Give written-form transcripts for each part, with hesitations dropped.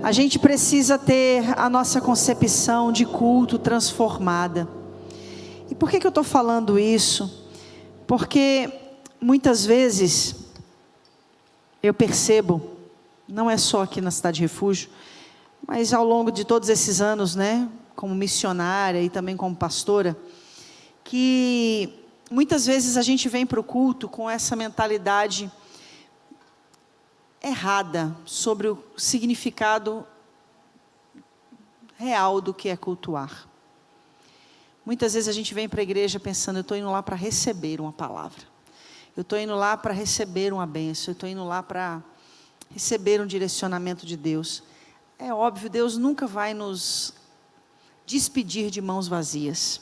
A gente precisa ter a nossa concepção de culto transformada. E por que eu estou falando isso? Porque muitas vezes eu percebo, não é só aqui na Cidade Refúgio, mas ao longo de todos esses anos, né, como missionária e também como pastora, que muitas vezes a gente vem para o culto com essa mentalidade errada sobre o significado real do que é cultuar. Muitas vezes a gente vem para a igreja pensando, eu estou indo lá para receber uma palavra. Eu estou indo lá para receber uma bênção. Eu estou indo lá para receber um direcionamento de Deus. É óbvio, Deus nunca vai nos despedir de mãos vazias.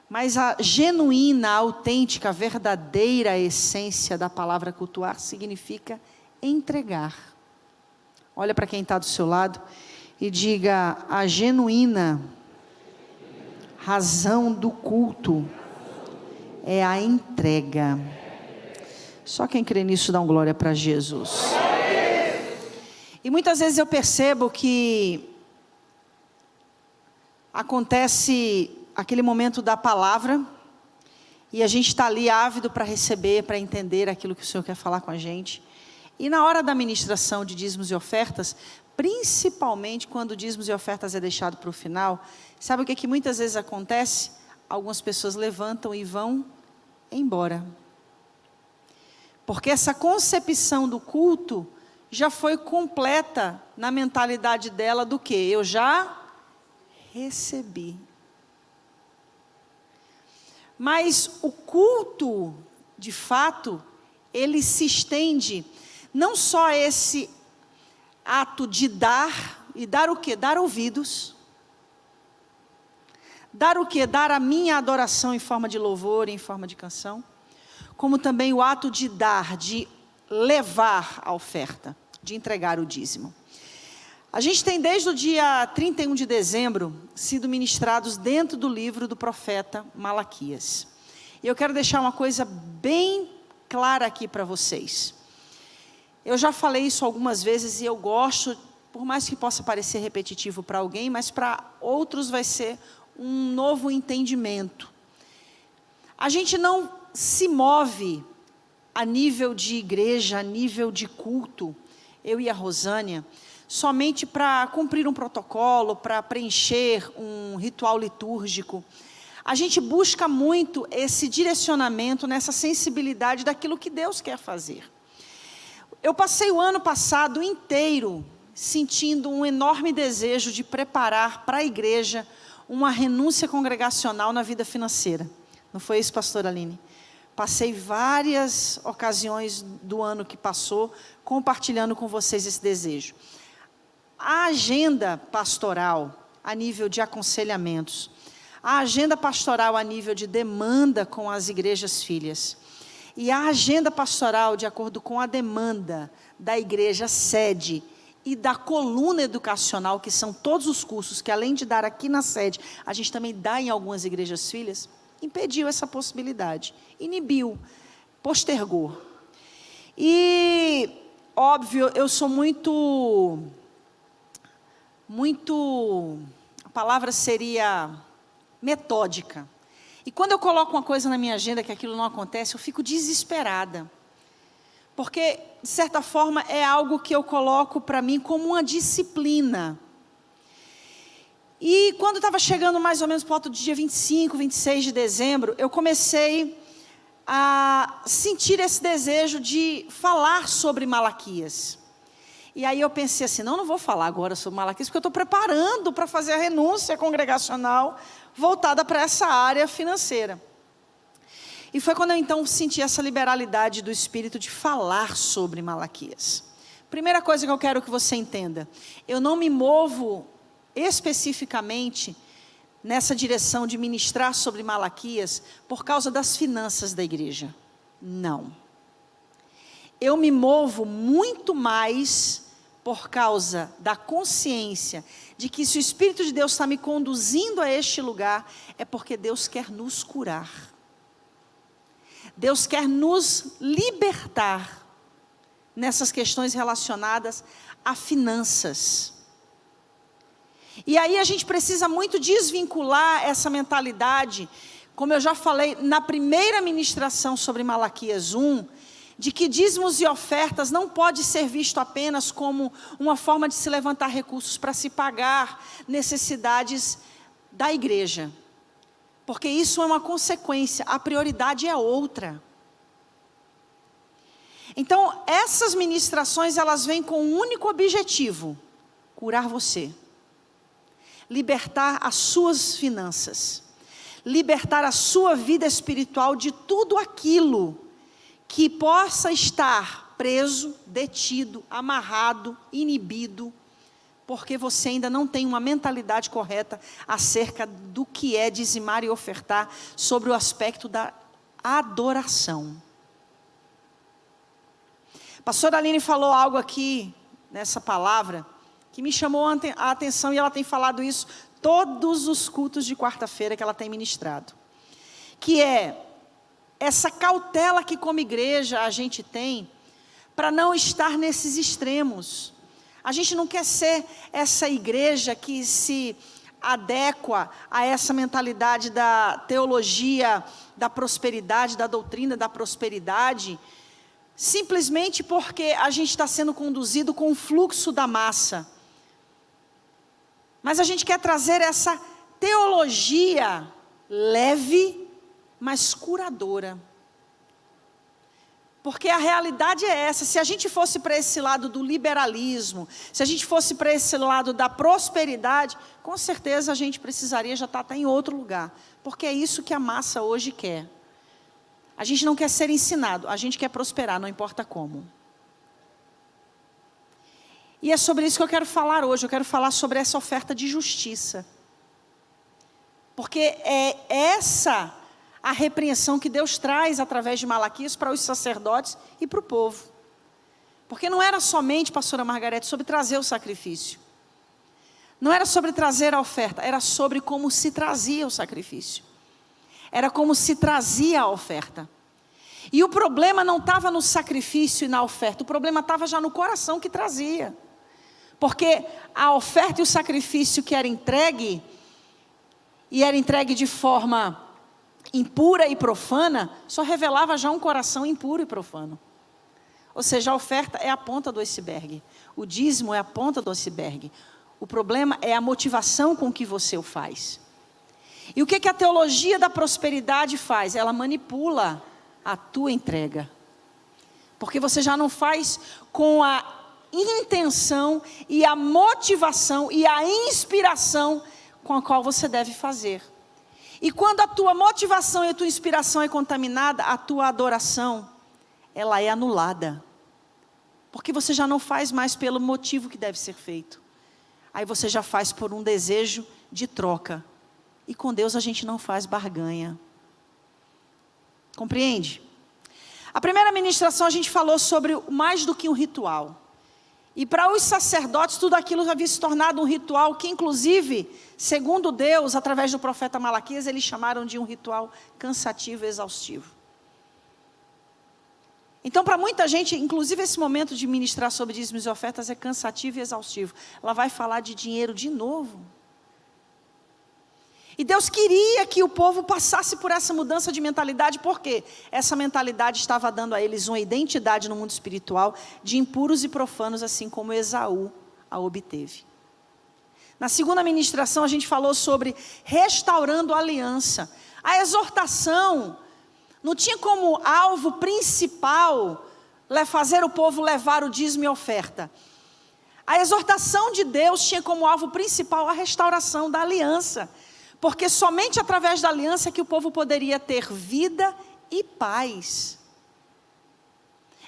Mas a genuína, autêntica, verdadeira essência da palavra cultuar significa entregar. Olha para quem está do seu lado e diga: a genuína razão do culto é a entrega. Só quem crê nisso dá uma glória para Jesus. E muitas vezes eu percebo que acontece aquele momento da palavra e a gente está ali ávido para receber, para entender aquilo que o Senhor quer falar com a gente. E na hora da ministração de dízimos e ofertas, principalmente quando dízimos e ofertas é deixado para o final, sabe o que muitas vezes acontece? Algumas pessoas levantam e vão embora. Porque essa concepção do culto já foi completa na mentalidade dela do que? Eu já recebi. Mas o culto, de fato, ele se estende não só a esse ato de dar, e dar o quê? Dar ouvidos. Dar o quê? Dar a minha adoração em forma de louvor, em forma de canção. Como também o ato de dar, de levar a oferta, de entregar o dízimo. A gente tem desde o dia 31 de dezembro sido ministrados dentro do livro do profeta Malaquias. E eu quero deixar uma coisa bem clara aqui para vocês. Eu já falei isso algumas vezes e eu gosto, por mais que possa parecer repetitivo para alguém, mas para outros vai ser um novo entendimento. A gente não se move a nível de igreja, a nível de culto, eu e a Rosânia, somente para cumprir um protocolo, para preencher um ritual litúrgico. A gente busca muito esse direcionamento, nessa sensibilidade daquilo que Deus quer fazer. Eu passei o ano passado inteiro sentindo um enorme desejo de preparar para a igreja uma renúncia congregacional na vida financeira. Não foi isso, pastora Aline? Passei várias ocasiões do ano que passou compartilhando com vocês esse desejo. A agenda pastoral a nível de aconselhamentos, a agenda pastoral a nível de demanda com as igrejas filhas, e a agenda pastoral de acordo com a demanda da igreja sede e da coluna educacional, que são todos os cursos que além de dar aqui na sede, a gente também dá em algumas igrejas filhas, impediu essa possibilidade, inibiu, postergou. E, óbvio, eu sou muito, a palavra seria metódica. E quando eu coloco uma coisa na minha agenda que aquilo não acontece, eu fico desesperada. Porque, de certa forma, é algo que eu coloco para mim como uma disciplina. E quando estava chegando mais ou menos por volta do dia 25, 26 de dezembro, eu comecei a sentir esse desejo de falar sobre Malaquias. E aí eu pensei assim, não vou falar agora sobre Malaquias, porque eu estou preparando para fazer a renúncia congregacional voltada para essa área financeira. E foi quando eu então senti essa liberalidade do Espírito de falar sobre Malaquias. Primeira coisa que eu quero que você entenda, eu não me movo especificamente nessa direção de ministrar sobre Malaquias por causa das finanças da igreja. Não. Eu me movo muito mais por causa da consciência de que se o Espírito de Deus está me conduzindo a este lugar, é porque Deus quer nos curar. Deus quer nos libertar nessas questões relacionadas a finanças. E aí a gente precisa muito desvincular essa mentalidade, como eu já falei na primeira ministração sobre Malaquias 1, de que dízimos e ofertas não pode ser visto apenas como uma forma de se levantar recursos para se pagar necessidades da igreja. Porque isso é uma consequência, a prioridade é outra. Então, essas ministrações, elas vêm com um único objetivo: curar você. Libertar as suas finanças. Libertar a sua vida espiritual de tudo aquilo que possa estar preso, detido, amarrado, inibido, porque você ainda não tem uma mentalidade correta acerca do que é dizimar e ofertar sobre o aspecto da adoração. A pastora Aline falou algo aqui, nessa palavra, que me chamou a atenção, e ela tem falado isso todos os cultos de quarta-feira que ela tem ministrado. Que é essa cautela que como igreja a gente tem, para não estar nesses extremos. A gente não quer ser essa igreja que se adequa a essa mentalidade da teologia, da prosperidade, da doutrina da prosperidade, simplesmente porque a gente está sendo conduzido com o fluxo da massa. Mas a gente quer trazer essa teologia leve, mas curadora. Porque a realidade é essa: se a gente fosse para esse lado do liberalismo, se a gente fosse para esse lado da prosperidade, com certeza a gente precisaria já estar até em outro lugar. Porque é isso que a massa hoje quer. A gente não quer ser ensinado, a gente quer prosperar, não importa como. E é sobre isso que eu quero falar hoje. Eu quero falar sobre essa oferta de justiça. Porque é essa a repreensão que Deus traz através de Malaquias para os sacerdotes e para o povo. Porque não era somente, pastora Margarete, sobre trazer o sacrifício. Não era sobre trazer a oferta, era sobre como se trazia o sacrifício. Era como se trazia a oferta. E o problema não estava no sacrifício e na oferta, o problema estava já no coração que trazia. Porque a oferta e o sacrifício que era entregue, e era entregue de forma impura e profana, só revelava já um coração impuro e profano. Ou seja, a oferta é a ponta do iceberg, o dízimo é a ponta do iceberg. O problema é a motivação com que você o faz. E o que a teologia da prosperidade faz? Ela manipula a tua entrega. Porque você já não faz com a intenção e a motivação e a inspiração com a qual você deve fazer. E quando a tua motivação e a tua inspiração é contaminada, a tua adoração, ela é anulada. Porque você já não faz mais pelo motivo que deve ser feito. Aí você já faz por um desejo de troca. E com Deus a gente não faz barganha. Compreende? A primeira ministração a gente falou sobre mais do que um ritual. E para os sacerdotes tudo aquilo havia se tornado um ritual que inclusive, segundo Deus, através do profeta Malaquias, eles chamaram de um ritual cansativo e exaustivo. Então para muita gente, inclusive esse momento de ministrar sobre dízimos e ofertas é cansativo e exaustivo. Ela vai falar de dinheiro de novo. E Deus queria que o povo passasse por essa mudança de mentalidade, porque essa mentalidade estava dando a eles uma identidade no mundo espiritual de impuros e profanos, assim como Esaú a obteve. Na segunda ministração a gente falou sobre restaurando a aliança. A exortação não tinha como alvo principal fazer o povo levar o dízimo e oferta. A exortação de Deus tinha como alvo principal a restauração da aliança. Porque somente através da aliança é que o povo poderia ter vida e paz.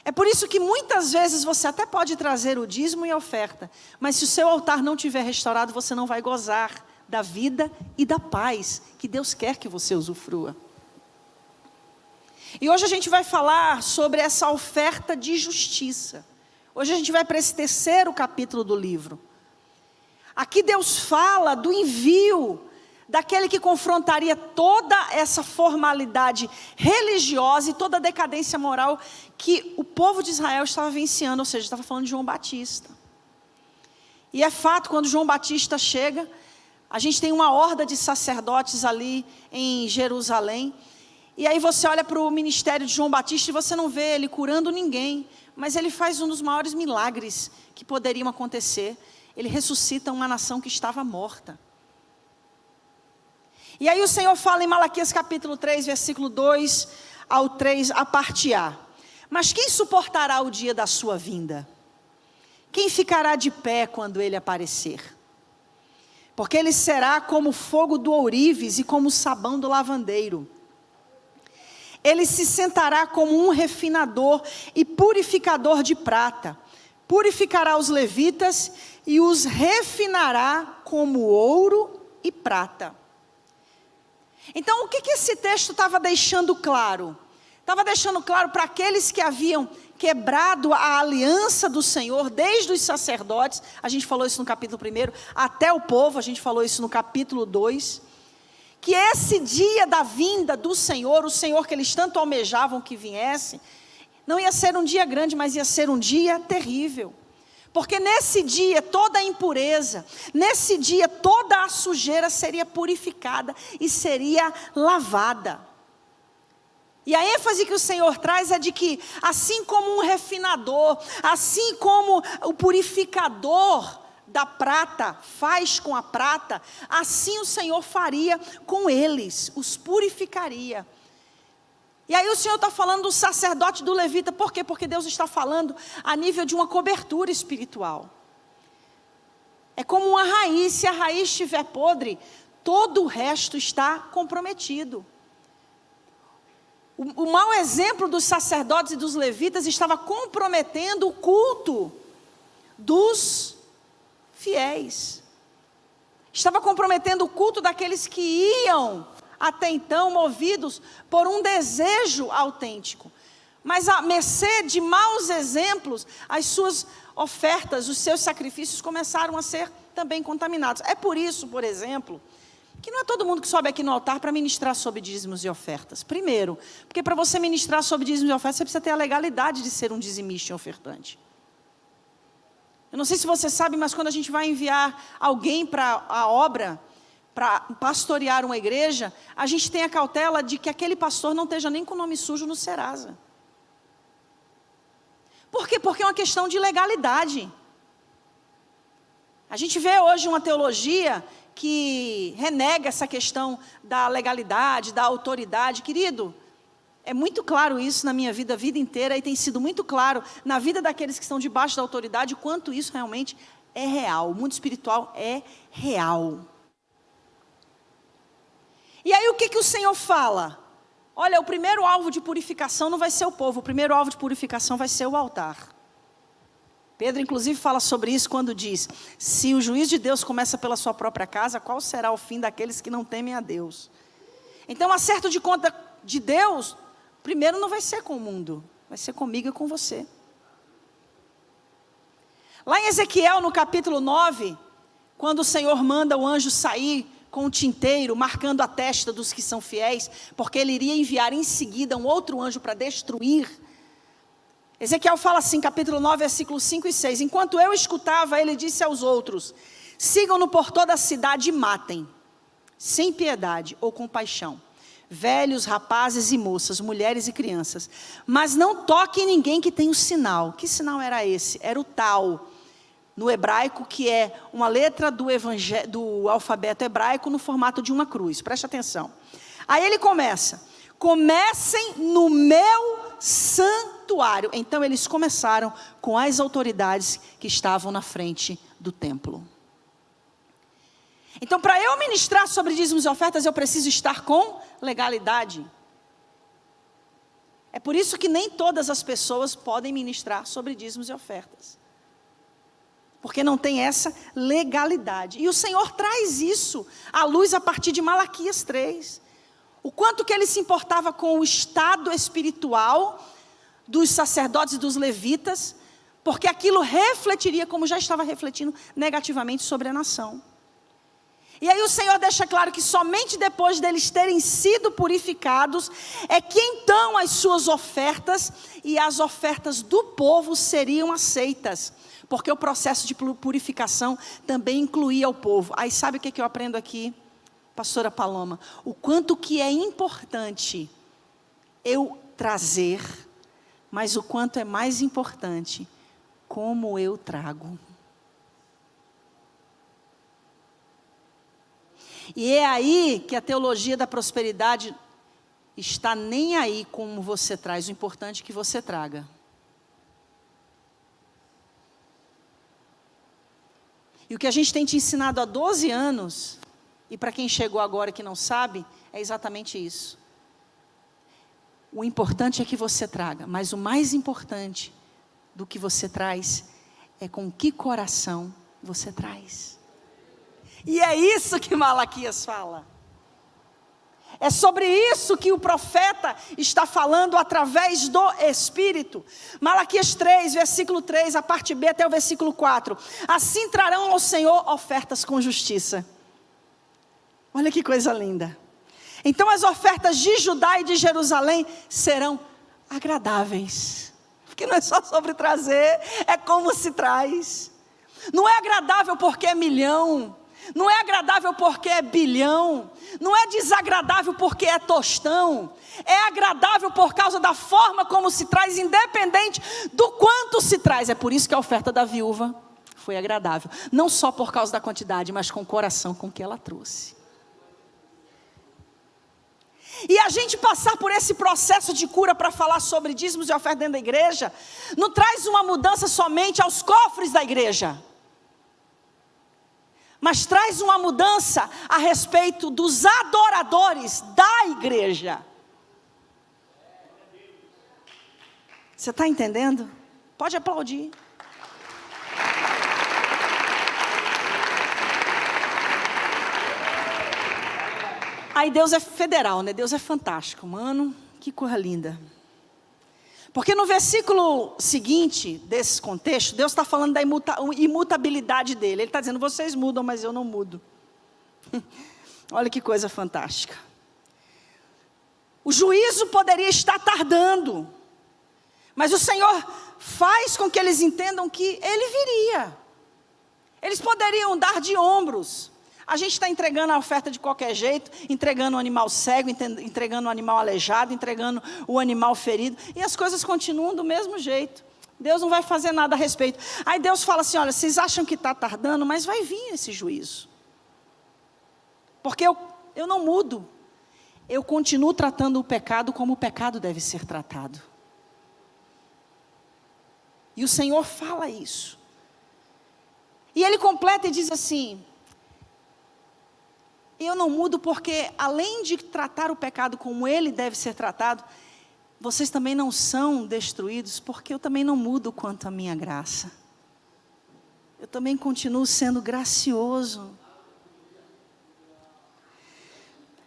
É por isso que muitas vezes você até pode trazer o dízimo e a oferta, mas se o seu altar não estiver restaurado, você não vai gozar da vida e da paz que Deus quer que você usufrua. E hoje a gente vai falar sobre essa oferta de justiça. Hoje a gente vai para esse terceiro capítulo do livro. Aqui Deus fala do envio daquele que confrontaria toda essa formalidade religiosa e toda a decadência moral que o povo de Israel estava vivenciando, ou seja, estava falando de João Batista. E é fato, quando João Batista chega, A gente tem uma horda de sacerdotes ali em Jerusalém. E aí você olha para o ministério de João Batista e você não vê ele curando ninguém. Mas ele faz um dos maiores milagres que poderiam acontecer. Ele ressuscita uma nação que estava morta. E aí o Senhor fala em Malaquias capítulo 3, versículo 2 ao 3, a parte A. Mas quem suportará o dia da sua vinda? Quem ficará de pé quando ele aparecer? Porque ele será como o fogo do ourives e como o sabão do lavandeiro. Ele se sentará como um refinador e purificador de prata. Purificará os levitas e os refinará como ouro e prata. Então, o que esse texto estava deixando claro? Estava deixando claro para aqueles que haviam quebrado a aliança do Senhor, desde os sacerdotes, a gente falou isso no capítulo 1, até o povo, a gente falou isso no capítulo 2, que esse dia da vinda do Senhor, o Senhor que eles tanto almejavam que viesse, não ia ser um dia grande, mas ia ser um dia terrível. Porque nesse dia toda a impureza, nesse dia toda a sujeira seria purificada e seria lavada. E a ênfase que o Senhor traz é de que, assim como um refinador, assim como o purificador da prata faz com a prata, assim o Senhor faria com eles, os purificaria. E aí o Senhor está falando do sacerdote do levita, por quê? Porque Deus está falando a nível de uma cobertura espiritual. É como uma raiz, se a raiz estiver podre, todo o resto está comprometido. O mau exemplo dos sacerdotes e dos levitas estava comprometendo o culto dos fiéis. Estava comprometendo o culto daqueles que iam até então movidos por um desejo autêntico. Mas à mercê de maus exemplos, as suas ofertas, os seus sacrifícios começaram a ser também contaminados. É por isso, por exemplo, que não é todo mundo que sobe aqui no altar para ministrar sobre dízimos e ofertas. Primeiro, porque para você ministrar sobre dízimos e ofertas, você precisa ter a legalidade de ser um dizimista e ofertante. Eu não sei se você sabe, mas quando a gente vai enviar alguém para a obra, para pastorear uma igreja, a gente tem a cautela de que aquele pastor não esteja nem com o nome sujo no Serasa. Por quê? Porque é uma questão de legalidade. A gente vê hoje uma teologia que renega essa questão da legalidade, da autoridade. Querido, é muito claro isso na minha vida, a vida inteira, e tem sido muito claro na vida daqueles que estão debaixo da autoridade, o quanto isso realmente é real. O mundo espiritual é real. E aí o que o Senhor fala? Olha, o primeiro alvo de purificação não vai ser o povo, o primeiro alvo de purificação vai ser o altar. Pedro inclusive fala sobre isso quando diz: se o juízo de Deus começa pela sua própria casa, qual será o fim daqueles que não temem a Deus? Então, acerto de conta de Deus, primeiro não vai ser com o mundo, vai ser comigo e com você. Lá em Ezequiel, no capítulo 9, quando o Senhor manda o anjo sair com um tinteiro, marcando a testa dos que são fiéis, porque ele iria enviar em seguida um outro anjo para destruir. Ezequiel fala assim, capítulo 9, versículos 5 e 6. Enquanto eu escutava, ele disse aos outros: sigam-no por toda a cidade e matem, sem piedade ou compaixão, velhos, rapazes e moças, mulheres e crianças. Mas não toquem ninguém que tem um sinal. Que sinal era esse? Era o tal, no hebraico, que é uma letra do alfabeto hebraico no formato de uma cruz. Preste atenção. Aí ele começa: comecem no meu santuário. Então eles começaram com as autoridades que estavam na frente do templo. Então, para eu ministrar sobre dízimos e ofertas, eu preciso estar com legalidade. É por isso que nem todas as pessoas podem ministrar sobre dízimos e ofertas, porque não tem essa legalidade. E o Senhor traz isso à luz a partir de Malaquias 3. O quanto que ele se importava com o estado espiritual dos sacerdotes e dos levitas, porque aquilo refletiria, como já estava refletindo negativamente sobre a nação. E aí o Senhor deixa claro que somente depois deles terem sido purificados, é que então as suas ofertas e as ofertas do povo seriam aceitas. Porque o processo de purificação também incluía o povo. Aí sabe o que eu aprendo aqui, pastora Paloma? O quanto que é importante eu trazer, mas o quanto é mais importante como eu trago. E é aí que a teologia da prosperidade está nem aí como você traz, o importante é que você traga. E o que a gente tem te ensinado há 12 anos, e para quem chegou agora que não sabe, é exatamente isso. O importante é que você traga, mas o mais importante do que você traz é com que coração você traz. E é isso que Malaquias fala. É sobre isso que o profeta está falando através do Espírito. Malaquias 3, versículo 3, a parte B até o versículo 4. Assim trarão ao Senhor ofertas com justiça. Olha que coisa linda. Então as ofertas de Judá e de Jerusalém serão agradáveis. Porque não é só sobre trazer, é como se traz. Não é agradável porque é milhão. Não é agradável porque é bilhão. Não é desagradável porque é tostão. É agradável por causa da forma como se traz, independente do quanto se traz. É por isso que a oferta da viúva foi agradável. Não só por causa da quantidade, mas com o coração com que ela trouxe. E a gente passar por esse processo de cura para falar sobre dízimos e ofertas dentro da igreja, não traz uma mudança somente aos cofres da igreja, mas traz uma mudança a respeito dos adoradores da igreja. Você está entendendo? Pode aplaudir. Aí Deus é federal, né? Deus é fantástico, mano. Que coisa linda. Porque no versículo seguinte desse contexto, Deus está falando da imutabilidade dele. Ele está dizendo, vocês mudam, mas eu não mudo. Olha que coisa fantástica. O juízo poderia estar tardando, mas o Senhor faz com que eles entendam que Ele viria. Eles poderiam dar de ombros. A gente está entregando a oferta de qualquer jeito, entregando o animal cego, entregando o animal aleijado, entregando o animal ferido, e as coisas continuam do mesmo jeito. Deus não vai fazer nada a respeito. Aí Deus fala assim, olha, vocês acham que está tardando, mas vai vir esse juízo. Porque eu não mudo. Eu continuo tratando o pecado como o pecado deve ser tratado. E o Senhor fala isso. E Ele completa e diz assim, eu não mudo porque, além de tratar o pecado como ele deve ser tratado, vocês também não são destruídos, porque eu também não mudo quanto à minha graça. Eu também continuo sendo gracioso.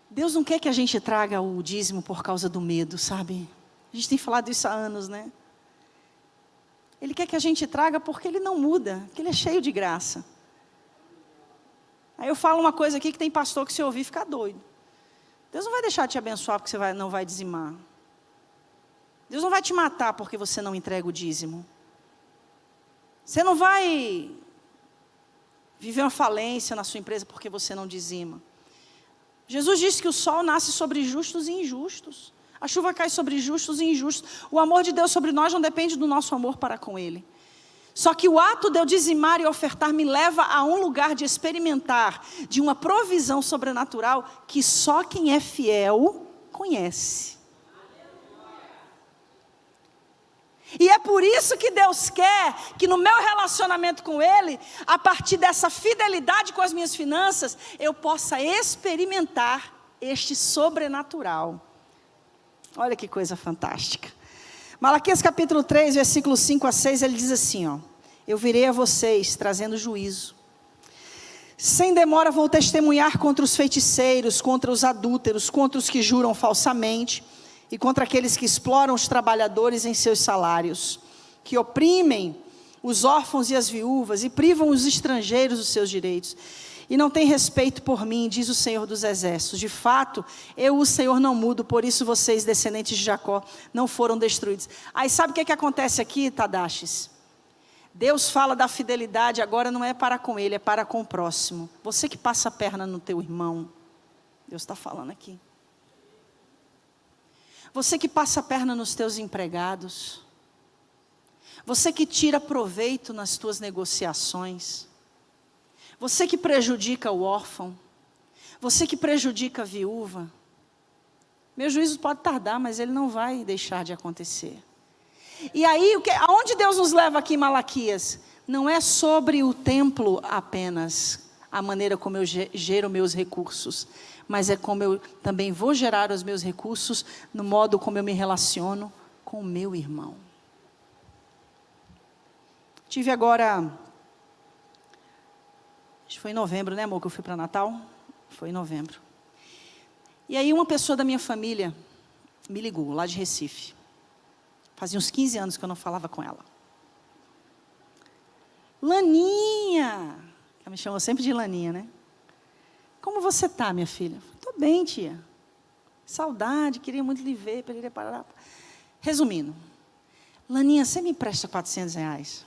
Deus não quer que a gente traga o dízimo por causa do medo, sabe? A gente tem falado isso há anos, né? Ele quer que a gente traga porque Ele não muda, porque Ele é cheio de graça. Aí eu falo uma coisa aqui que tem pastor que se ouvir fica doido. Deus não vai deixar de te abençoar porque você não vai dizimar. Deus não vai te matar porque você não entrega o dízimo. Você não vai viver uma falência na sua empresa porque você não dizima. Jesus disse que o sol nasce sobre justos e injustos. A chuva cai sobre justos e injustos. O amor de Deus sobre nós não depende do nosso amor para com Ele. Só que o ato de eu dizimar e ofertar me leva a um lugar de experimentar de uma provisão sobrenatural que só quem é fiel conhece. E é por isso que Deus quer que no meu relacionamento com Ele, a partir dessa fidelidade com as minhas finanças, eu possa experimentar este sobrenatural. Olha que coisa fantástica. Malaquias capítulo 3, versículo 5 a 6, ele diz assim, ó, eu virei a vocês trazendo juízo. Sem demora vou testemunhar contra os feiticeiros, contra os adúlteros, contra os que juram falsamente e contra aqueles que exploram os trabalhadores em seus salários, que oprimem os órfãos e as viúvas e privam os estrangeiros dos seus direitos. E não tem respeito por mim, diz o Senhor dos Exércitos. De fato, eu, o Senhor, não mudo, por isso vocês, descendentes de Jacó, não foram destruídos. Aí sabe o que acontece aqui, Tadashes? Deus fala da fidelidade, agora não é para com ele, é para com o próximo. Você que passa a perna no teu irmão, Deus está falando aqui. Você que passa a perna nos teus empregados. Você que tira proveito nas tuas negociações. Você que prejudica o órfão. Você que prejudica a viúva. Meu juízo pode tardar, mas ele não vai deixar de acontecer. E aí, aonde Deus nos leva aqui em Malaquias? Não é sobre o templo apenas, a maneira como eu gero meus recursos, mas é como eu também vou gerar os meus recursos no modo como eu me relaciono com o meu irmão. Tive agora, acho que foi em novembro, né, amor, que eu fui para Natal? Foi em novembro. E aí uma pessoa da minha família me ligou, lá de Recife. Fazia uns 15 anos que eu não falava com ela. Laninha, ela me chamou sempre de Laninha, né? Como você está, minha filha? Estou bem, tia. Saudade, queria muito lhe ver. Resumindo, Laninha, você me empresta R$400?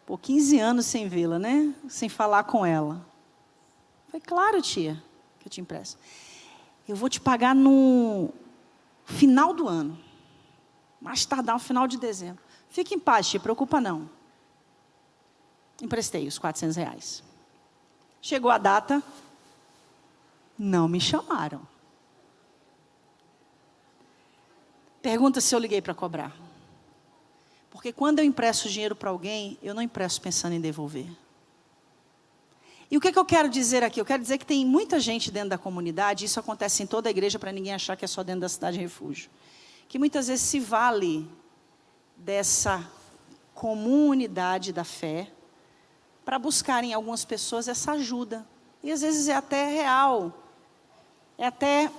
Pô, 15 anos sem vê-la, né? Sem falar com ela. Falei, claro, tia, que eu te empresto. Eu vou te pagar no final do ano. Mais tardar no final de dezembro. Fique em paz, tia, preocupa não. Emprestei os R$400. Chegou a data, não me chamaram. Pergunta se eu liguei para cobrar. Porque quando eu empresto dinheiro para alguém, eu não empresto pensando em devolver. E o que eu quero dizer aqui? Eu quero dizer que tem muita gente dentro da comunidade, isso acontece em toda a igreja, para ninguém achar que é só dentro da cidade de refúgio, que muitas vezes se vale dessa comunidade da fé, para buscar em algumas pessoas essa ajuda. E às vezes é até real, é até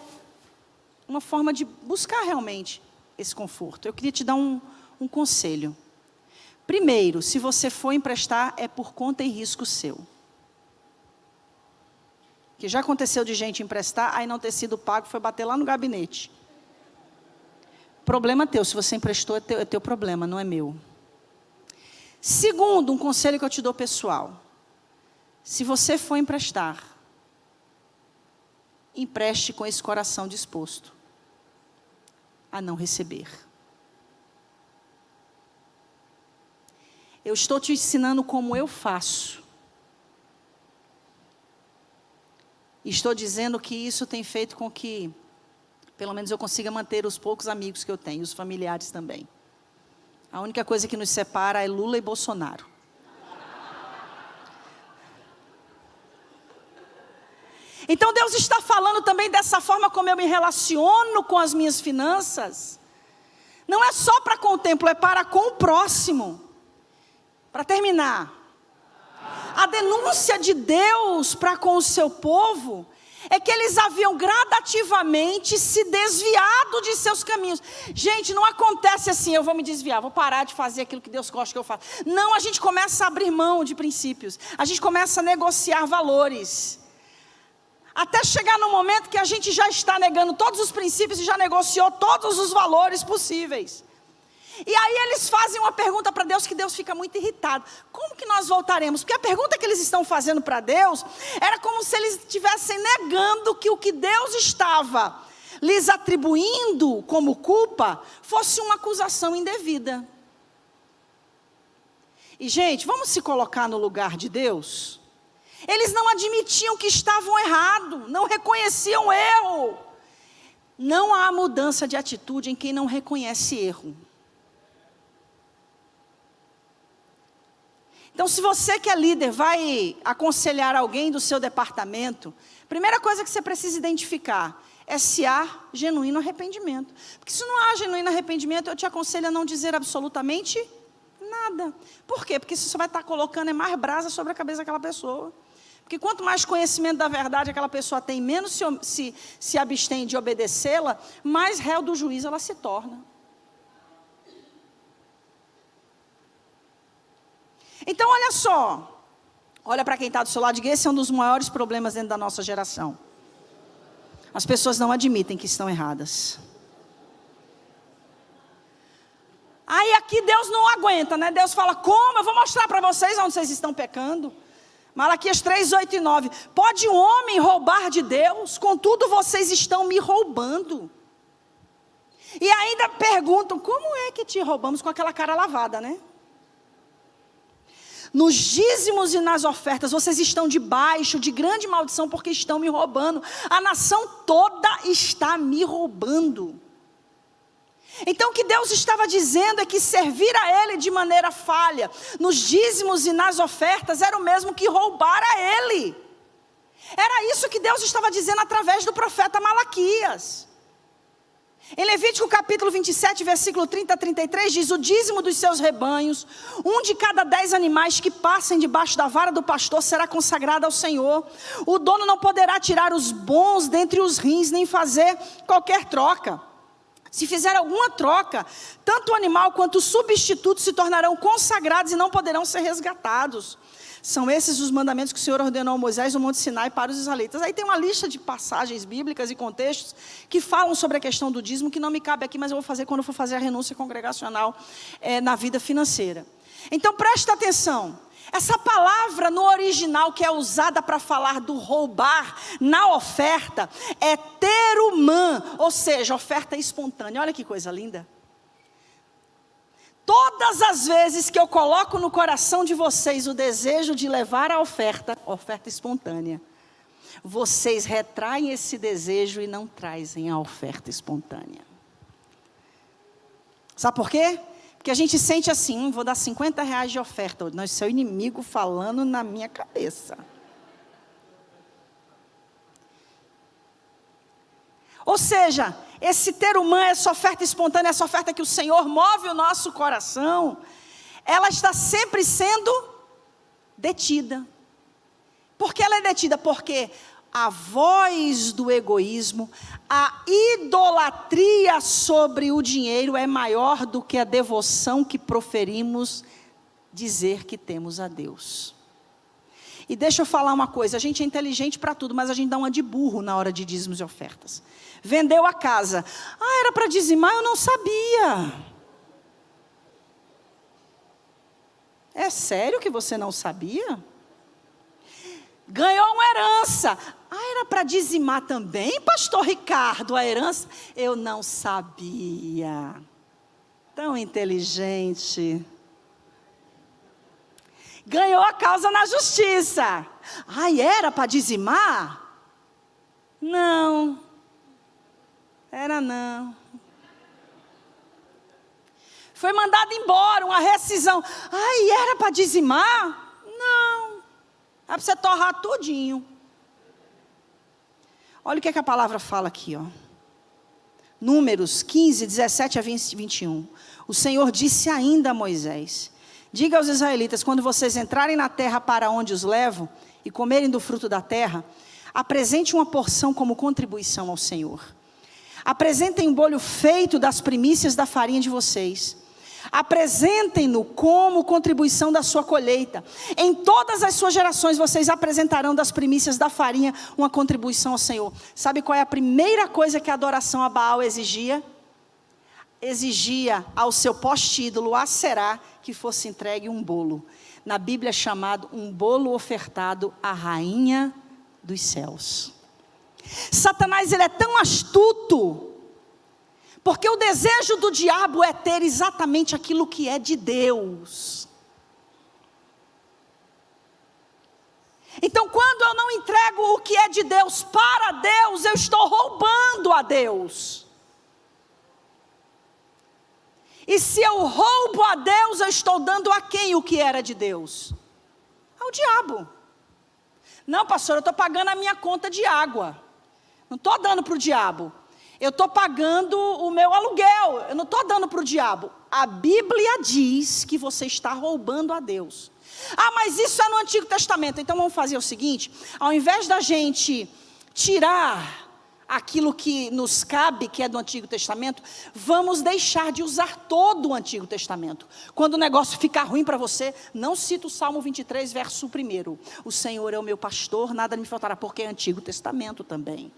uma forma de buscar realmente esse conforto. Eu queria te dar um conselho. Primeiro, se você for emprestar, é por conta e risco seu. Que já aconteceu de gente emprestar, aí não ter sido pago, foi bater lá no gabinete. Problema teu, se você emprestou, é teu problema, não é meu. Segundo, um conselho que eu te dou pessoal. Se você for emprestar, empreste com esse coração disposto a não receber. Eu estou te ensinando como eu faço. E estou dizendo que isso tem feito com que, pelo menos eu consiga manter os poucos amigos que eu tenho, os familiares também. A única coisa que nos separa é Lula e Bolsonaro. Então Deus está falando também dessa forma como eu me relaciono com as minhas finanças. Não é só para com o templo, é para com o próximo. Para terminar, a denúncia de Deus para com o seu povo é que eles haviam gradativamente se desviado de seus caminhos. Gente, não acontece assim, eu vou me desviar, vou parar de fazer aquilo que Deus gosta que eu faça. Não, a gente começa a abrir mão de princípios, a gente começa a negociar valores. Até chegar no momento que a gente já está negando todos os princípios e já negociou todos os valores possíveis. E aí eles fazem uma pergunta para Deus que Deus fica muito irritado. Como que nós voltaremos? Porque a pergunta que eles estão fazendo para Deus era como se eles estivessem negando que o que Deus estava lhes atribuindo como culpa fosse uma acusação indevida. E gente, vamos se colocar no lugar de Deus? Eles não admitiam que estavam errados, não reconheciam erro. Não há mudança de atitude em quem não reconhece erro. Então, se você que é líder vai aconselhar alguém do seu departamento, primeira coisa que você precisa identificar é se há genuíno arrependimento. Porque se não há genuíno arrependimento, eu te aconselho a não dizer absolutamente nada. Por quê? Porque isso só vai estar colocando mais brasa sobre a cabeça daquela pessoa. Porque quanto mais conhecimento da verdade aquela pessoa tem, menos se abstém de obedecê-la, mais réu do juízo ela se torna. Então, olha só, olha para quem está do seu lado, diga, esse é um dos maiores problemas dentro da nossa geração. As pessoas não admitem que estão erradas. Deus não aguenta, né? Deus fala, como? Eu vou mostrar para vocês onde vocês estão pecando. Malaquias 3, 8 e 9. Pode um homem roubar de Deus? Contudo, vocês estão me roubando. E ainda perguntam, como é que te roubamos, com aquela cara lavada, né? Nos dízimos e nas ofertas, vocês estão debaixo de grande maldição, porque estão me roubando. A nação toda está me roubando. Então o que Deus estava dizendo é que servir a Ele de maneira falha, nos dízimos e nas ofertas, era o mesmo que roubar a Ele. Era isso que Deus estava dizendo através do profeta Malaquias. Em Levítico capítulo 27, versículo 30 a 33, diz: o dízimo dos seus rebanhos, 1 de cada 10 animais que passem debaixo da vara do pastor será consagrado ao Senhor. O dono não poderá tirar os bons dentre os rins, nem fazer qualquer troca. Se fizer alguma troca, tanto o animal quanto o substituto se tornarão consagrados e não poderão ser resgatados. São esses os mandamentos que o Senhor ordenou a Moisés no Monte Sinai para os israelitas. Aí tem uma lista de passagens bíblicas e contextos que falam sobre a questão do dízimo, que não me cabe aqui, mas eu vou fazer quando eu for fazer a renúncia congregacional na vida financeira. Então presta atenção. Essa palavra no original que é usada para falar do roubar na oferta é terumã, ou seja, oferta espontânea. Olha que coisa linda. Todas as vezes que eu coloco no coração de vocês o desejo de levar a oferta espontânea, vocês retraem esse desejo e não trazem a oferta espontânea. Sabe por quê? Porque a gente sente assim, vou dar R$50 de oferta, não, seu inimigo falando na minha cabeça. Ou seja, esse terumã, essa oferta espontânea, essa oferta que o Senhor move o nosso coração, ela está sempre sendo detida. Por que ela é detida? Porque a voz do egoísmo, a idolatria sobre o dinheiro é maior do que a devoção que proferimos dizer que temos a Deus. E deixa eu falar uma coisa, a gente é inteligente para tudo, mas a gente dá uma de burro na hora de dízimos e ofertas. Vendeu a casa. Ah, era para dizimar, eu não sabia. É sério que você não sabia? Ganhou uma herança. Ah, era para dizimar também, pastor Ricardo, a herança? Eu não sabia. Tão inteligente. Ganhou a causa na justiça. Ah, era para dizimar? Não. Era não. Foi mandado embora, uma rescisão. Ai, era para dizimar? Não. É para você torrar tudinho. Olha o que a palavra fala aqui, ó. Números 15, 17 a 21. O Senhor disse ainda a Moisés: diga aos israelitas, quando vocês entrarem na terra para onde os levo, e comerem do fruto da terra, apresente uma porção como contribuição ao Senhor. Apresentem um bolho feito das primícias da farinha de vocês. Apresentem-no como contribuição da sua colheita. Em todas as suas gerações vocês apresentarão das primícias da farinha uma contribuição ao Senhor. Sabe qual é a primeira coisa que a adoração a Baal exigia? Exigia ao seu poste-ídolo Aserá que fosse entregue um bolo. Na Bíblia é chamado um bolo ofertado à rainha dos céus. Satanás, ele é tão astuto, porque o desejo do diabo é ter exatamente aquilo que é de Deus. Então, quando eu não entrego o que é de Deus para Deus, eu estou roubando a Deus. E se eu roubo a Deus, eu estou dando a quem o que era de Deus? Ao diabo. Não, pastor, eu estou pagando a minha conta de água. Não estou dando para o diabo. Eu estou pagando o meu aluguel. Eu não estou dando para o diabo. A Bíblia diz que você está roubando a Deus. Ah, mas isso é no Antigo Testamento. Então vamos fazer o seguinte. Ao invés da gente tirar aquilo que nos cabe, que é do Antigo Testamento, vamos deixar de usar todo o Antigo Testamento. Quando o negócio ficar ruim para você, não cita o Salmo 23, verso 1. O Senhor é o meu pastor, nada me faltará, porque é Antigo Testamento também.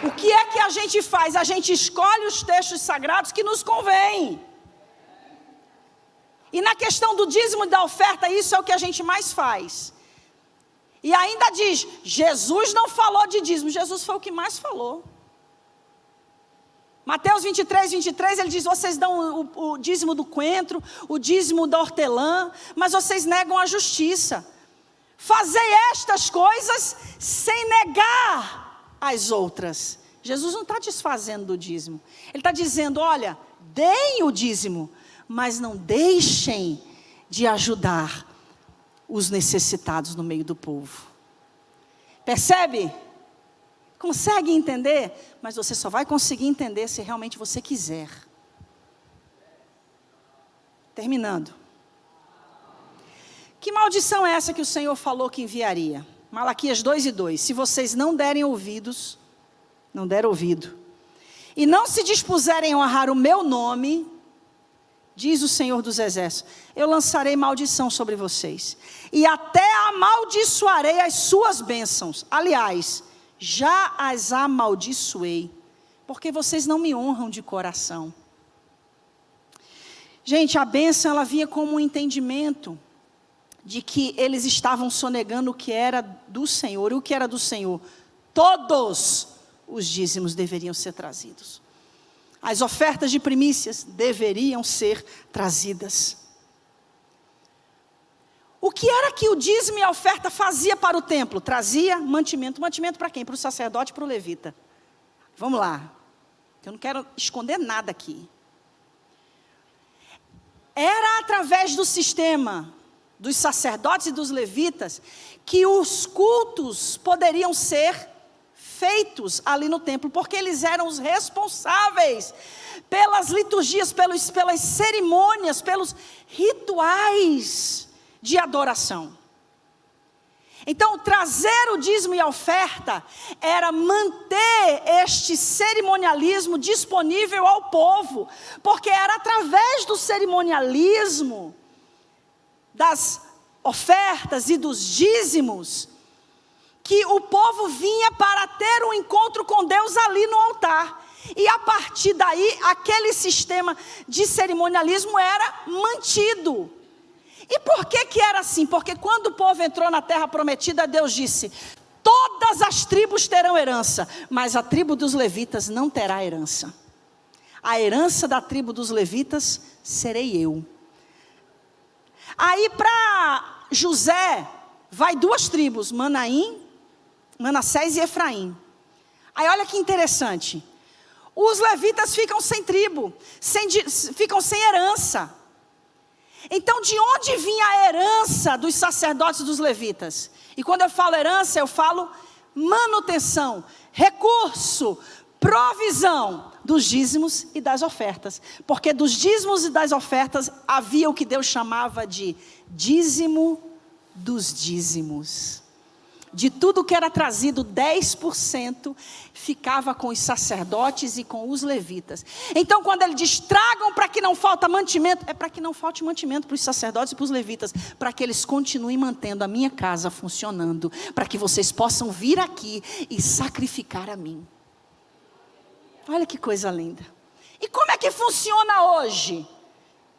O que é que a gente faz? A gente escolhe os textos sagrados que nos convêm. E na questão do dízimo e da oferta, isso é o que a gente mais faz. E ainda diz, Jesus não falou de dízimo, Jesus foi o que mais falou. Mateus 23, ele diz, vocês dão o dízimo do coentro, o dízimo da hortelã, mas vocês negam a justiça. Fazei estas coisas sem negar as outras. Jesus não está desfazendo do dízimo. Ele está dizendo, olha, deem o dízimo, mas não deixem de ajudar os necessitados no meio do povo. Percebe? Consegue entender? Mas você só vai conseguir entender se realmente você quiser. Terminando. Que maldição é essa que o Senhor falou que enviaria? Malaquias 2:2. Se vocês não derem ouvidos, não der ouvido, e não se dispuserem a honrar o meu nome, diz o Senhor dos Exércitos, eu lançarei maldição sobre vocês, e até amaldiçoarei as suas bênçãos. Aliás, já as amaldiçoei, porque vocês não me honram de coração. Gente, a bênção ela vinha como um entendimento de que eles estavam sonegando o que era do Senhor. E o que era do Senhor? Todos os dízimos deveriam ser trazidos. As ofertas de primícias deveriam ser trazidas. O que era que o dízimo e a oferta fazia para o templo? Trazia mantimento. Mantimento para quem? Para o sacerdote e para o levita. Vamos lá. Eu não quero esconder nada aqui. Era através do sistema dos sacerdotes e dos levitas que os cultos poderiam ser feitos ali no templo, porque eles eram os responsáveis pelas liturgias, pelas cerimônias, pelos rituais de adoração. Então, trazer o dízimo e a oferta era manter este cerimonialismo disponível ao povo, porque era através do cerimonialismo, das ofertas e dos dízimos, que o povo vinha para ter um encontro com Deus ali no altar. E a partir daí, aquele sistema de cerimonialismo era mantido. E por que era assim? Porque quando o povo entrou na terra prometida, Deus disse, todas as tribos terão herança, mas a tribo dos levitas não terá herança. A herança da tribo dos levitas serei eu. Aí para José, vai duas tribos, Manassés e Efraim. Aí olha que interessante. Os levitas ficam sem tribo, ficam sem herança. Então de onde vinha a herança dos sacerdotes e dos levitas? E quando eu falo herança, eu falo manutenção, recurso, provisão dos dízimos e das ofertas. Porque dos dízimos e das ofertas havia o que Deus chamava de dízimo dos dízimos. De tudo que era trazido, 10% ficava com os sacerdotes e com os levitas. Então quando ele diz, tragam para que não falta mantimento, é para que não falte mantimento para os sacerdotes e para os levitas, para que eles continuem mantendo a minha casa funcionando, para que vocês possam vir aqui e sacrificar a mim. Olha que coisa linda. E como é que funciona hoje?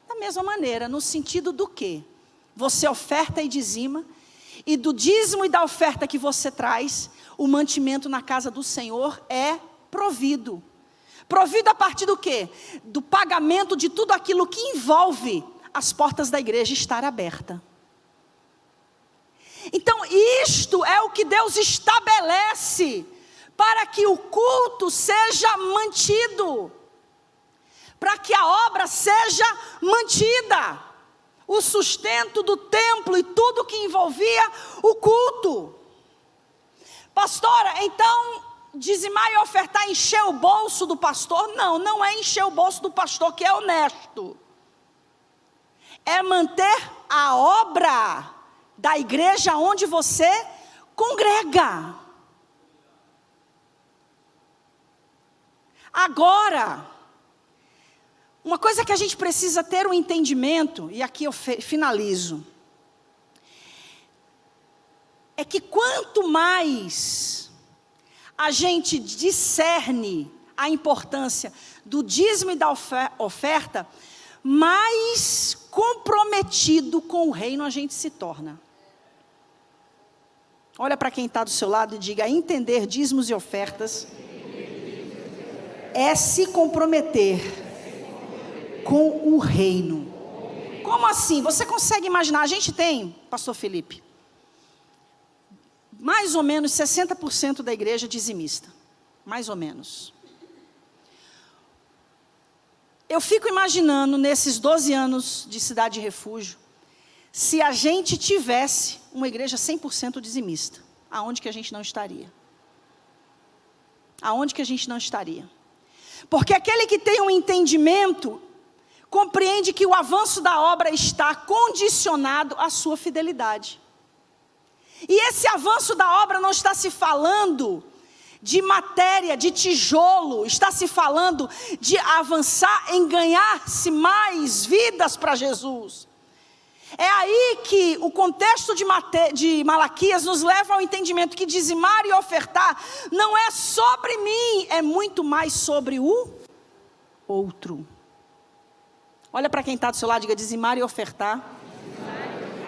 Da mesma maneira, no sentido do quê? Você oferta e dizima, e do dízimo e da oferta que você traz, o mantimento na casa do Senhor é provido. Provido a partir do quê? Do pagamento de tudo aquilo que envolve as portas da igreja estar aberta. Então isto é o que Deus estabelece para que o culto seja mantido, para que a obra seja mantida. O sustento do templo e tudo que envolvia o culto. Pastora, então dizimar e ofertar encher o bolso do pastor? Não, não é encher o bolso do pastor que é honesto. É manter a obra da igreja onde você congrega. Agora, uma coisa que a gente precisa ter um entendimento, e aqui eu finalizo, é que quanto mais a gente discerne a importância do dízimo e da oferta, mais comprometido com o reino a gente se torna. Olha para quem está do seu lado e diga: entender dízimos e ofertas é se comprometer com o reino. Como assim? Você consegue imaginar? A gente tem, pastor Felipe, mais ou menos 60% da igreja dizimista. Mais ou menos. Eu fico imaginando, nesses 12 anos de Cidade de Refúgio, se a gente tivesse uma igreja 100% dizimista, aonde que a gente não estaria? Aonde que a gente não estaria? Porque aquele que tem um entendimento, compreende que o avanço da obra está condicionado à sua fidelidade. E esse avanço da obra não está se falando de matéria, de tijolo, está se falando de avançar em ganhar-se mais vidas para Jesus. É aí que o contexto de Malaquias nos leva ao entendimento que dizimar e ofertar não é sobre mim, é muito mais sobre o outro. Olha para quem está do seu lado e diga: dizimar e ofertar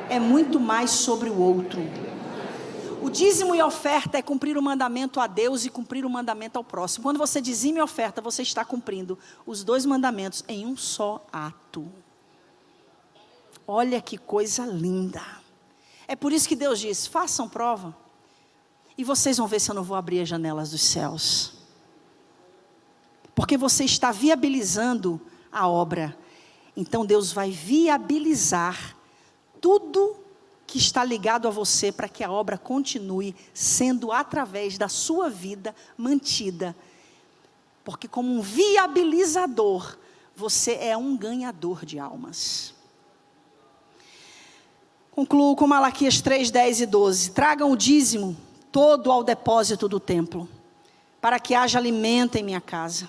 é muito mais sobre o outro. O dízimo e oferta é cumprir o mandamento a Deus e cumprir o mandamento ao próximo. Quando você dizima e oferta, você está cumprindo os dois mandamentos em um só ato. Olha que coisa linda. É por isso que Deus diz: façam prova e vocês vão ver se eu não vou abrir as janelas dos céus. Porque você está viabilizando a obra. Então Deus vai viabilizar tudo que está ligado a você para que a obra continue sendo através da sua vida mantida. Porque como um viabilizador, você é um ganhador de almas. Concluo com Malaquias 3, 10 e 12. Tragam o dízimo todo ao depósito do templo, para que haja alimento em minha casa.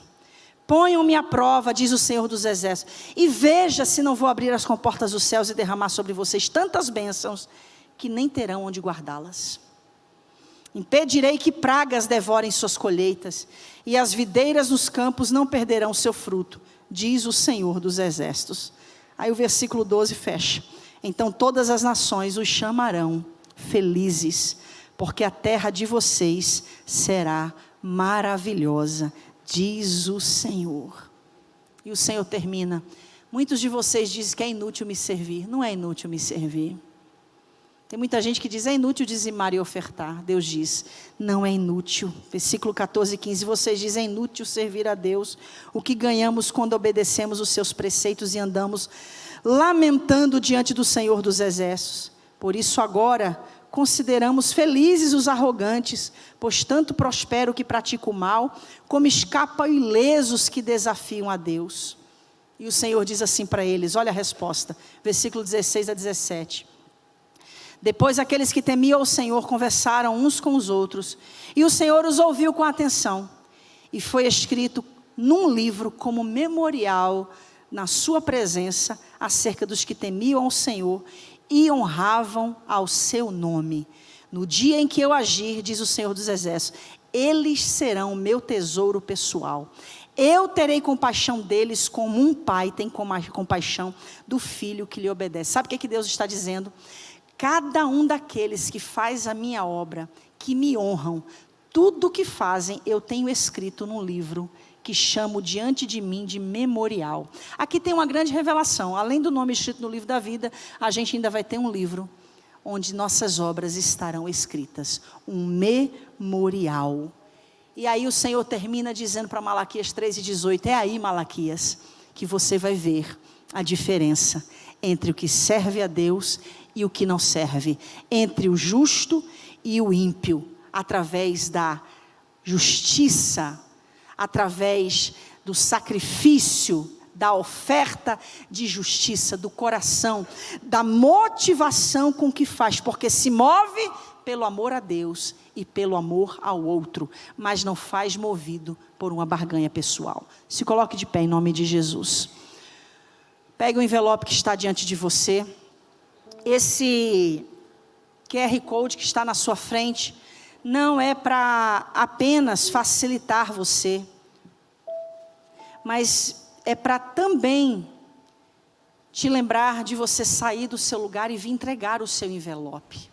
Ponham-me à prova, diz o Senhor dos Exércitos, e veja se não vou abrir as comportas dos céus e derramar sobre vocês tantas bênçãos, que nem terão onde guardá-las. Impedirei que pragas devorem suas colheitas, e as videiras nos campos não perderão seu fruto, diz o Senhor dos Exércitos. Aí o versículo 12 fecha. Então todas as nações os chamarão felizes, porque a terra de vocês será maravilhosa, diz o Senhor. E o Senhor termina: muitos de vocês dizem que é inútil me servir. Não é inútil me servir. Tem muita gente que diz: é inútil dizimar e ofertar. Deus diz: não é inútil. Versículo 14 e 15, vocês dizem: é inútil servir a Deus. O que ganhamos quando obedecemos os seus preceitos e andamos lamentando diante do Senhor dos Exércitos? Por isso agora consideramos felizes os arrogantes, pois tanto prospera o que pratica o mal, como escapam ilesos que desafiam a Deus. E o Senhor diz assim para eles, olha a resposta, versículo 16 a 17. Depois aqueles que temiam o Senhor conversaram uns com os outros, e o Senhor os ouviu com atenção, e foi escrito num livro como memorial na sua presença, acerca dos que temiam ao Senhor, e honravam ao seu nome. No dia em que eu agir, diz o Senhor dos Exércitos, eles serão meu tesouro pessoal. Eu terei compaixão deles como um pai tem compaixão do filho que lhe obedece. Sabe o que Deus está dizendo? Cada um daqueles que faz a minha obra, que me honram, tudo o que fazem eu tenho escrito num livro que chamo diante de mim de memorial. Aqui tem uma grande revelação. Além do nome escrito no livro da vida, a gente ainda vai ter um livro onde nossas obras estarão escritas. Um memorial. E aí o Senhor termina dizendo para Malaquias 3:18, é aí, Malaquias, que você vai ver a diferença entre o que serve a Deus e o que não serve. Entre o justo e o ímpio. Através da justiça, através do sacrifício, da oferta de justiça, do coração, da motivação com que faz, porque se move pelo amor a Deus e pelo amor ao outro, mas não faz movido por uma barganha pessoal. Se coloque de pé em nome de Jesus. Pegue o envelope que está diante de você, esse QR Code que está na sua frente, não é para apenas facilitar você, mas é para também te lembrar de você sair do seu lugar e vir entregar o seu envelope.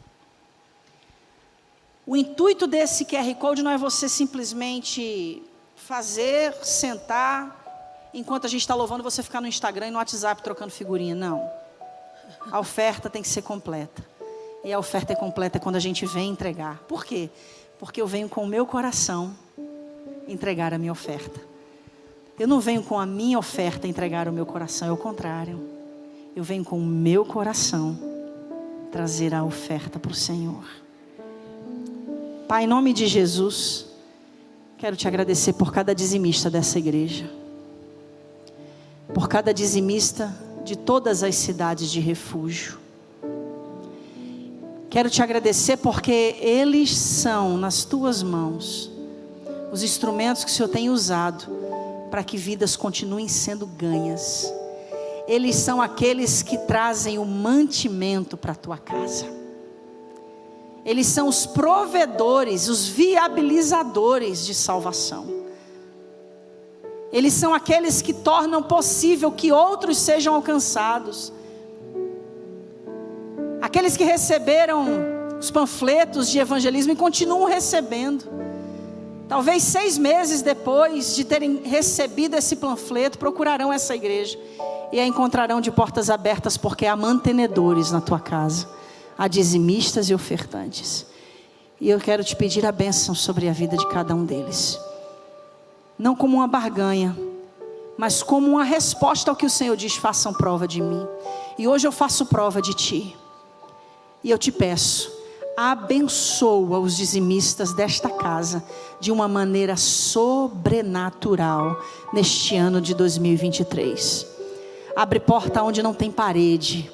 O intuito desse QR Code não é você simplesmente fazer, sentar, enquanto a gente está louvando, você ficar no Instagram e no WhatsApp trocando figurinha. Não. A oferta tem que ser completa. E a oferta é completa quando a gente vem entregar. Por quê? Porque eu venho com o meu coração entregar a minha oferta. Eu não venho com a minha oferta entregar o meu coração, é o contrário. Eu venho com o meu coração trazer a oferta para o Senhor. Pai, em nome de Jesus, quero te agradecer por cada dizimista dessa igreja. Por cada dizimista de todas as cidades de refúgio. Quero te agradecer porque eles são, nas tuas mãos, os instrumentos que o Senhor tem usado para que vidas continuem sendo ganhas. Eles são aqueles que trazem o mantimento para a tua casa. Eles são os provedores, os viabilizadores de salvação. Eles são aqueles que tornam possível que outros sejam alcançados. Aqueles que receberam os panfletos de evangelismo e continuam recebendo. Talvez 6 meses depois de terem recebido esse panfleto, procurarão essa igreja e a encontrarão de portas abertas, porque há mantenedores na tua casa, há dizimistas e ofertantes. E eu quero te pedir a bênção sobre a vida de cada um deles. Não como uma barganha, mas como uma resposta ao que o Senhor diz: façam prova de mim. E hoje eu faço prova de ti. E eu te peço, abençoa os dizimistas desta casa de uma maneira sobrenatural neste ano de 2023. Abre porta onde não tem parede.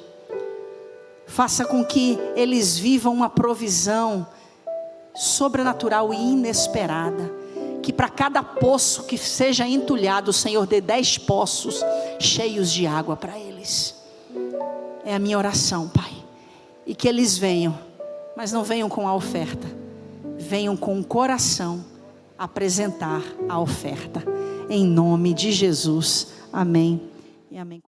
Faça com que eles vivam uma provisão sobrenatural e inesperada. Que para cada poço que seja entulhado, o Senhor dê 10 poços cheios de água para eles. É a minha oração, Pai. E que eles venham, mas não venham com a oferta. Venham com o coração apresentar a oferta. Em nome de Jesus. Amém e amém.